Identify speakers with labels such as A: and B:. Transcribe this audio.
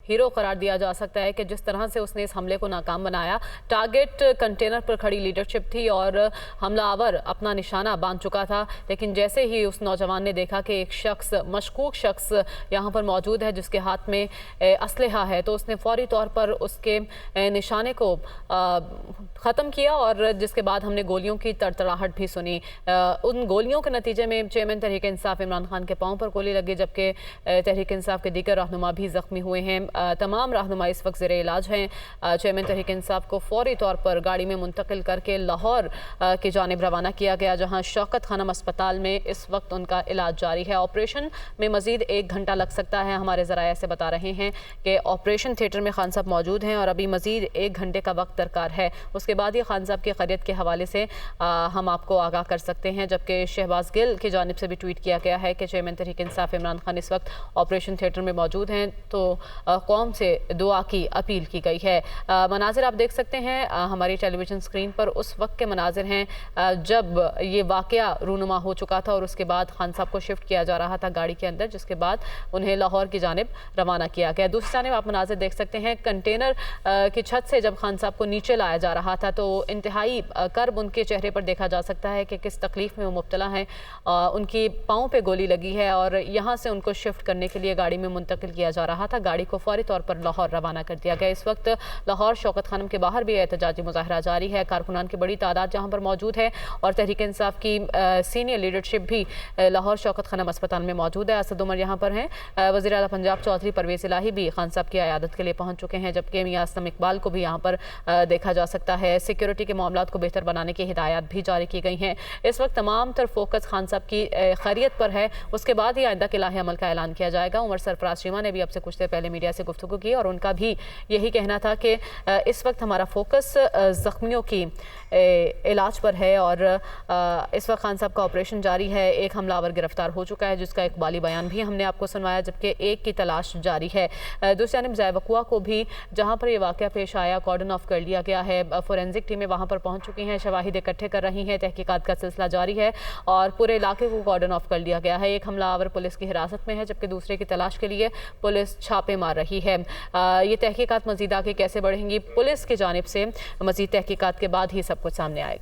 A: Hero करार दिया जा सकता है कि जिस तरह से उसने इस हमले को नाकाम बनाया। टारगेट कंटेनर पर खड़ी लीडरशिप थी और हमलावर अपना निशाना बांध चुका था, लेकिन जैसे ही उस नौजवान ने देखा कि एक शख्स, मशकूक शख्स यहाँ पर मौजूद है जिसके हाथ में असलहा है, तो उसने फौरी तौर पर उसके निशाने को ख़त्म किया और जिसके बाद हमने गोलियों की तड़तड़ाहट भी सुनी। उन गोलियों के नतीजे में चेयरमैन तहरीक इंसाफ इमरान खान के पाँव पर गोली लगी, जबकि तहरीक इंसाफ के दीगर रहनुमा भी ज़ख्मी हुए हैं। तमाम रहनुमा इस वक्त ज़ेरे इलाज हैं। चेयरमैन तहरीक इंसाफ को फौरी तौर पर गाड़ी में मुंतकिल करके लाहौर की जानिब रवाना किया गया, जहाँ शौकत खानम अस्पताल में इस वक्त उनका इलाज जारी है। ऑपरेशन में मज़ीद 1 घंटा लग सकता है। हमारे ज़राए से बता रहे हैं कि ऑपरेशन थिएटर में खान साहब मौजूद हैं और अभी मज़ीद 1 घंटे का वक्त दरकार है। उसके बाद ये खान साहब की खैरियत के हवाले से हम आपको आगाह कर सकते हैं। जबकि शहबाज गिल की जानिब से भी ट्वीट किया गया है कि चेयरमैन तहरीक इंसाफ इमरान खान इस वक्त ऑपरेशन थिएटर में मौजूद हैं, तो कौम से दुआ की अपील की गई है। मनाजिर आप देख सकते हैं हमारी टेलीविज़न स्क्रीन पर, उस वक्त के मनाजिर हैं जब ये वाक़या रूनुमा हो चुका था और उसके बाद खान साहब को शिफ्ट किया जा रहा था गाड़ी के अंदर, जिसके बाद उन्हें लाहौर की जानिब रवाना किया गया। दूसरी जानिब आप मनाजिर देख सकते हैं कंटेनर की छत से जब खान साहब को नीचे लाया जा रहा था तो इंतहाई कर्ब उनके चेहरे पर देखा जा सकता है कि किस तकलीफ़ में वो मुब्तला हैं। उनकी पाँव पे गोली लगी है और यहाँ से उनको शिफ्ट करने के लिए गाड़ी में मुंतकिल किया जा रहा था। गाड़ी को फौरी तौर पर लाहौर रवाना कर दिया गया। इस वक्त लाहौर शौकत खानम के बाहर भी एहतजाजी मुजाहरा जारी है। कारकुनान की बड़ी तादाद जहाँ पर मौजूद है और तहरीक इंसाफ की सीनियर लीडरशिप भी लाहौर शौकत खानम अस्पताल में मौजूद है। असद उमर यहाँ पर हैं। वज़ीर आला पंजाब चौधरी परवेज़ इलाही भी खान साहब की अयादत के लिए पहुँच चुके हैं, जबकि मियां असलम इकबाल को भी यहाँ पर देखा जा सकता है। सिक्योरिटी के मामलात को बेहतर बनाने की हिदायत भी जारी की गई हैं। इस वक्त तमाम तर फोकस खान साहब की खैरियत पर है, उसके बाद ही आइंदा के इलाही अमल का ऐलान किया जाएगा। उमर सरफराज शीमा ने भी अब से कुछ देर पहले मीडिया से गुफ्तगू की और उनका भी यही कहना था कि इस वक्त हमारा फोकस ज़ख्मियों की इलाज पर है और इस वक्त खान साहब का ऑपरेशन जारी है। एक हमलावर गिरफ्तार हो चुका है जिसका इकबाली बयान भी हमने आपको सुनवाया, जबकि एक की तलाश जारी है। दूसरी जानिब ज़ायवकुआ को भी जहाँ पर यह वाक़या पेश आया कॉर्डन ऑफ कर लिया गया है। फोरेंसिक टीमें वहाँ पर पहुँच चुकी हैं, शवाहिद इकट्ठे कर रही हैं, तहकीकात का सिलसिला जारी है और पूरे इलाके को कॉर्डन ऑफ कर लिया गया है। एक हमलावर पुलिस की हिरासत में है, जबकि दूसरे की तलाश के लिए पुलिस छापे मार रही है। ये तहकीकात मज़ीद आगे कैसे बढ़ेंगी, पुलिस की जानिब से मज़ीद तहकीकात के बाद ही सब कुछ सामने आएगा।